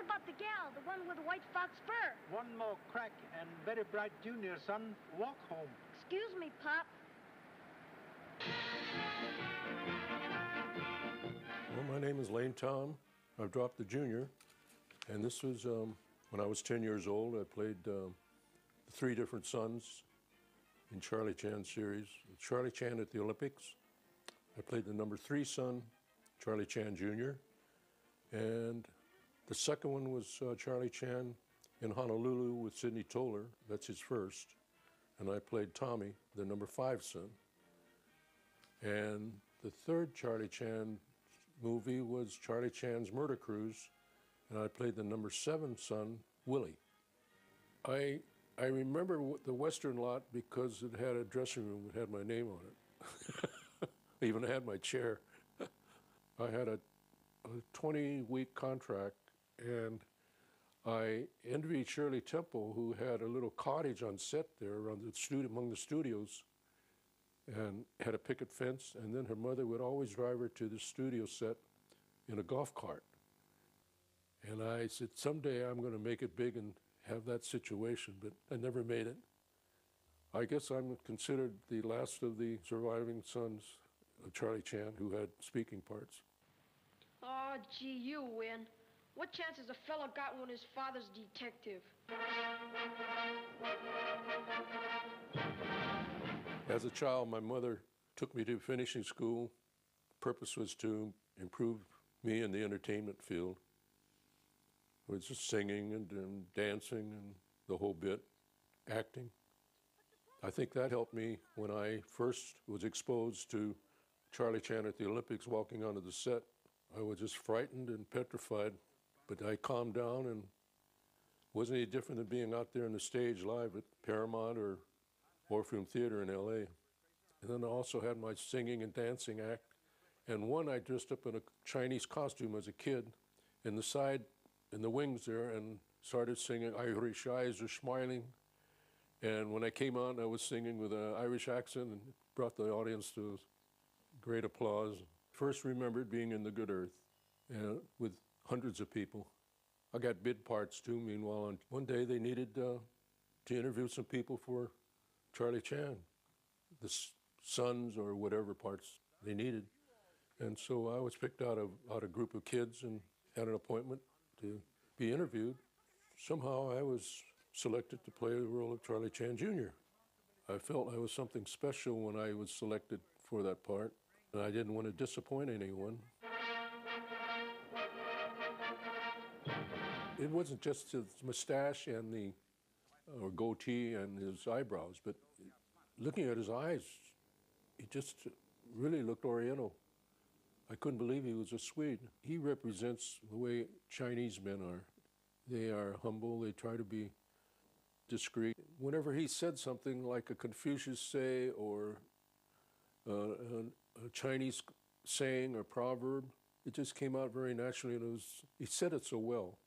about the gal, the one with the white fox fur? One more crack and Betty Bright Jr., son. Walk home. Excuse me, Pop. Well, my name is Lane Tom. I've dropped the junior. And this was when I was 10 years old. I played the three different sons in Charlie Chan series. Charlie Chan at the Olympics. I played the number 3 son, Charlie Chan Jr. And the second one was Charlie Chan in Honolulu with Sidney Toler. That's his first. And I played Tommy, the number 5 son. And the third Charlie Chan movie was Charlie Chan's Murder Cruise, and I played the number 7 son, Willie. I remember the Western lot because it had a dressing room that had my name on it. I even had my chair. I had a 20-week contract, and I envied Shirley Temple, who had a little cottage on set there around the studio, among the studios, and had a picket fence, and then her mother would always drive her to the studio set in a golf cart. And I said, someday I'm going to make it big and have that situation, but I never made it. I guess I'm considered the last of the surviving sons of Charlie Chan who had speaking parts. Oh, gee, you win. What chance has a fellow got when his father's detective? As a child, my mother took me to finishing school. The purpose was to improve me in the entertainment field. It was just singing and dancing and the whole bit, acting. I think that helped me when I first was exposed to Charlie Chan at the Olympics walking onto the set. I was just frightened and petrified, but I calmed down, and wasn't any different than being out there on the stage live at Paramount or Orpheum Theater in LA. And then I also had my singing and dancing act. And one, I dressed up in a Chinese costume as a kid in the side, in the wings there, and started singing Irish Eyes Are Smiling. And when I came on, I was singing with an Irish accent and brought the audience to great applause. First remembered being in The Good Earth with hundreds of people. I got bid parts too, meanwhile. And one day they needed to interview some people for Charlie Chan, the sons or whatever parts they needed. And so I was picked out of a group of kids and had an appointment to be interviewed. Somehow I was selected to play the role of Charlie Chan Jr. I felt I was something special when I was selected for that part, and I didn't want to disappoint anyone. It wasn't just his mustache and or goatee and his eyebrows, but looking at his eyes, he just really looked Oriental. I couldn't believe he was a Swede. He represents the way Chinese men are. They are humble, they try to be discreet. Whenever he said something like a Confucius say or a Chinese saying or proverb, it just came out very naturally, and he said it so well.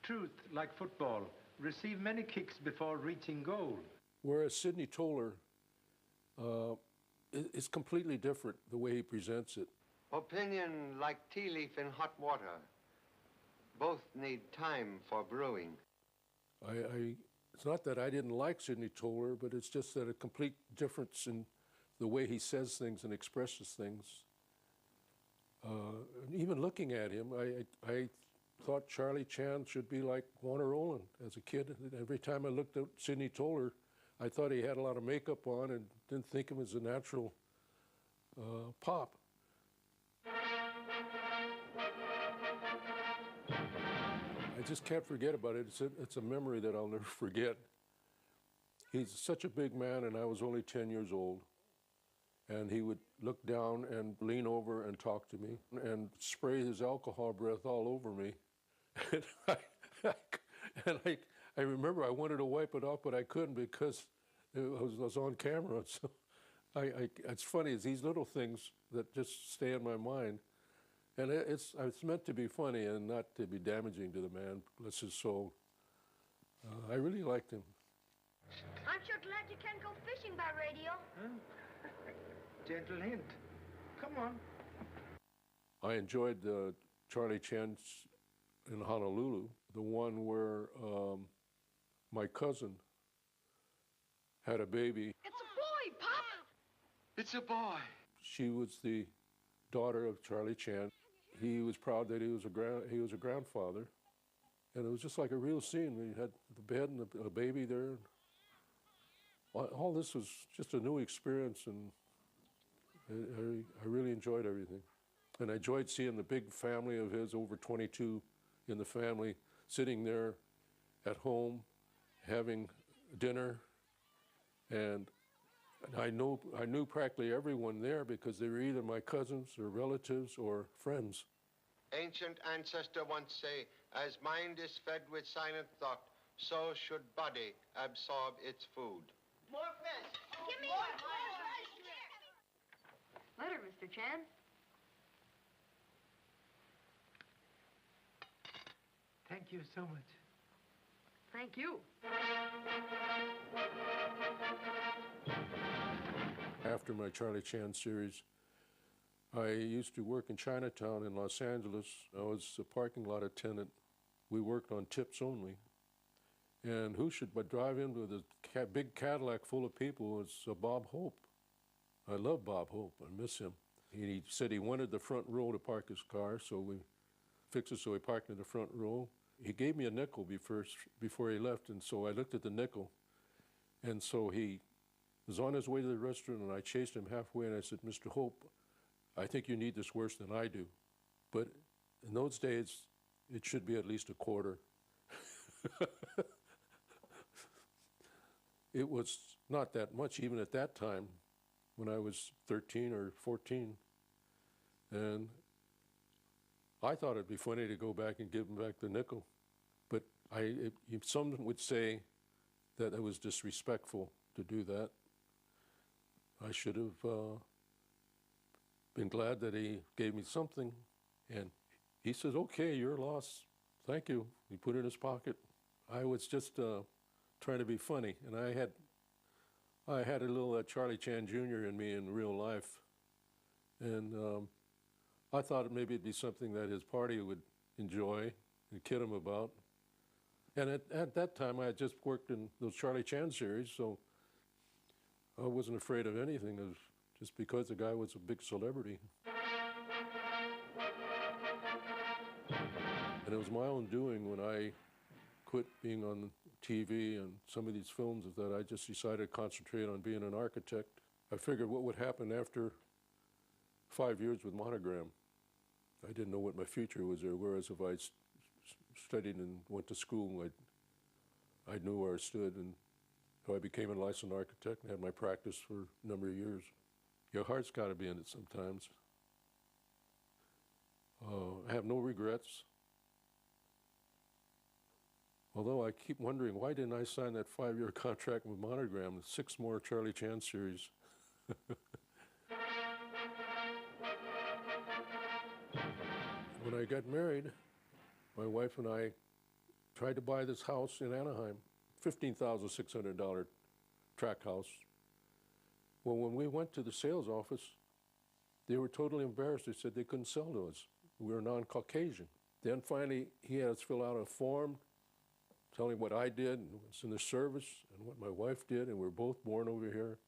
Truth, like football, receive many kicks before reaching goal. Whereas Sidney Toler is completely different, the way he presents it. Opinion like tea leaf in hot water. Both need time for brewing. It's not that I didn't like Sidney Toler, but it's just that a complete difference in the way he says things and expresses things. And even looking at him, I thought Charlie Chan should be like Warner Oland as a kid. Every time I looked at Sidney Toler, I thought he had a lot of makeup on and didn't think him as a natural pop. I just can't forget about it. It's a memory that I'll never forget. He's such a big man, and I was only 10 years old. And he would look down and lean over and talk to me and spray his alcohol breath all over me. And I remember I wanted to wipe it off, but I couldn't because it was on camera. So it's funny, it's these little things that just stay in my mind. And it's meant to be funny and not to be damaging to the man, bless his soul. I really liked him. I'm sure glad you can't go fishing by radio. Huh? Gentle hint. Come on. I enjoyed Charlie Chan's in Honolulu, the one where my cousin had a baby. It's a boy, Pop! It's a boy. She was the daughter of Charlie Chan. He was proud that he was a grandfather, and it was just like a real scene. We had the bed and a baby there. All this was just a new experience, and I really enjoyed everything. And I enjoyed seeing the big family of his, over 22 in the family, sitting there at home, having dinner, and I knew practically everyone there because they were either my cousins or relatives or friends. Ancient ancestor once say, as mind is fed with silent thought, so should body absorb its food. More fish. Give me more fish. Later, Mr. Chan. Thank you so much. Thank you. After my Charlie Chan series, I used to work in Chinatown in Los Angeles. I was a parking lot attendant. We worked on tips only. And who should but drive into a big Cadillac full of people was Bob Hope. I love Bob Hope. I miss him. He said he wanted the front row to park his car, so we fixed it so he parked in the front row. He gave me a nickel before he left, and so I looked at the nickel. And so he was on his way to the restaurant, and I chased him halfway, and I said, Mr. Hope, I think you need this worse than I do. But in those days, it should be at least a quarter. It was not that much, even at that time, when I was 13 or 14. And I thought it'd be funny to go back and give him back the nickel. But some would say that it was disrespectful to do that. I should have been glad that he gave me something. And he says, okay, your loss. Thank you. He put it in his pocket. I was just trying to be funny. And I had a little Charlie Chan Jr. in me in real life. And I thought maybe it'd be something that his party would enjoy and kid him about. And at that time, I had just worked in those Charlie Chan series, so I wasn't afraid of anything, just because the guy was a big celebrity. And it was my own doing when I quit being on TV and some of these films that I just decided to concentrate on being an architect. I figured what would happen after 5 years with Monogram. I didn't know what my future was there, whereas if I studied and went to school, I knew where I stood, and so I became a licensed architect and had my practice for a number of years. Your heart's got to be in it sometimes. I have no regrets. Although I keep wondering, why didn't I sign that 5-year contract with Monogram, 6 more Charlie Chan series? When I got married, my wife and I tried to buy this house in Anaheim, $15,600 tract house. Well, when we went to the sales office, they were totally embarrassed. They said they couldn't sell to us. We were non-Caucasian. Then finally, he had us fill out a form telling what I did and what's in the service and what my wife did, and we were both born over here.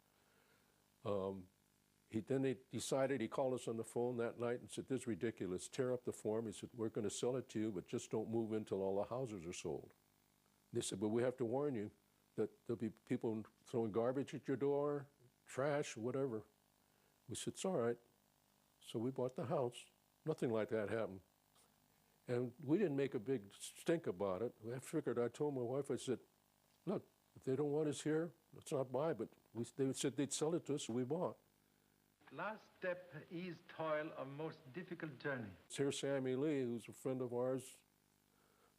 Then he called us on the phone that night and said, this is ridiculous, tear up the form. He said, we're going to sell it to you, but just don't move in until all the houses are sold. They said, but we have to warn you that there'll be people throwing garbage at your door, trash, whatever. We said, it's all right. So we bought the house. Nothing like that happened. And we didn't make a big stink about it. I told my wife, I said, look, if they don't want us here, let's not buy, but they said they'd sell it to us, so we bought. Last step is toil of most difficult journey. Here's Sammy Lee, who's a friend of ours,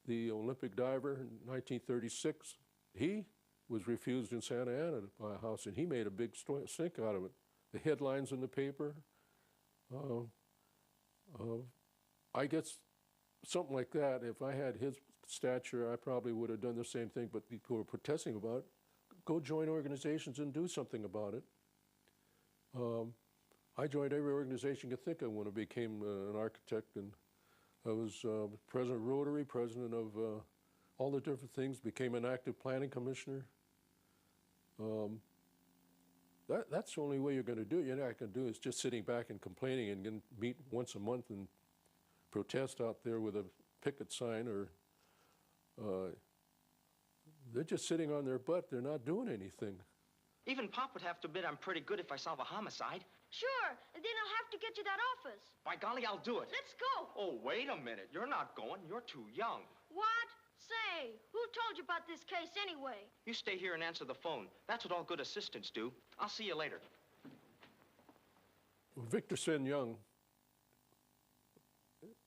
the Olympic diver in 1936. He was refused in Santa Ana to buy a house, and he made a big stink out of it. The headlines in the paper, I guess something like that, if I had his stature, I probably would have done the same thing, but people were protesting about it. Go join organizations and do something about it. I joined every organization you could think of when I became an architect, and I was president of Rotary, president of all the different things, became an active planning commissioner. That's the only way you're going to do it. You're not going to do it. It's just sitting back and complaining and going to meet once a month and protest out there with a picket sign, or they're just sitting on their butt. They're not doing anything. Even Pop would have to admit I'm pretty good if I solve a homicide. Sure, and then I'll have to get you that office. By golly, I'll do it. Let's go. Oh, wait a minute. You're not going. You're too young. What? Say, who told you about this case anyway? You stay here and answer the phone. That's what all good assistants do. I'll see you later. Victor Sen Young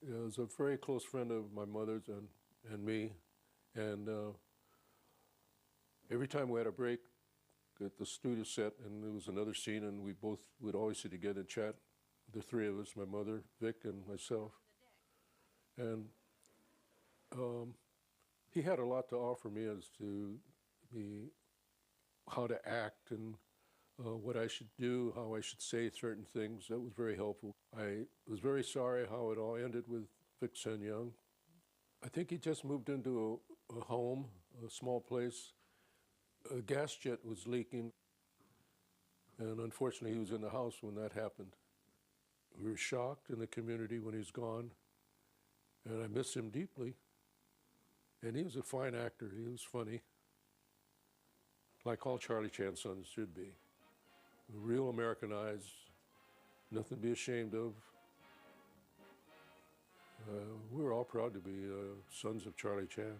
is a very close friend of my mother's and me. And every time we had a break at the studio set and there was another scene, and we both would always sit together and chat, the three of us, my mother, Vic, and myself. And he had a lot to offer me as to how to act and what I should do, how I should say certain things. That was very helpful. I was very sorry how it all ended with Vic Sen Young. I think he just moved into a home, a small place. A gas jet was leaking, and unfortunately he was in the house when that happened. We were shocked in the community when he's gone, and I miss him deeply. And he was a fine actor. He was funny, like all Charlie Chan sons should be. Real Americanized, nothing to be ashamed of. We're all proud to be sons of Charlie Chan.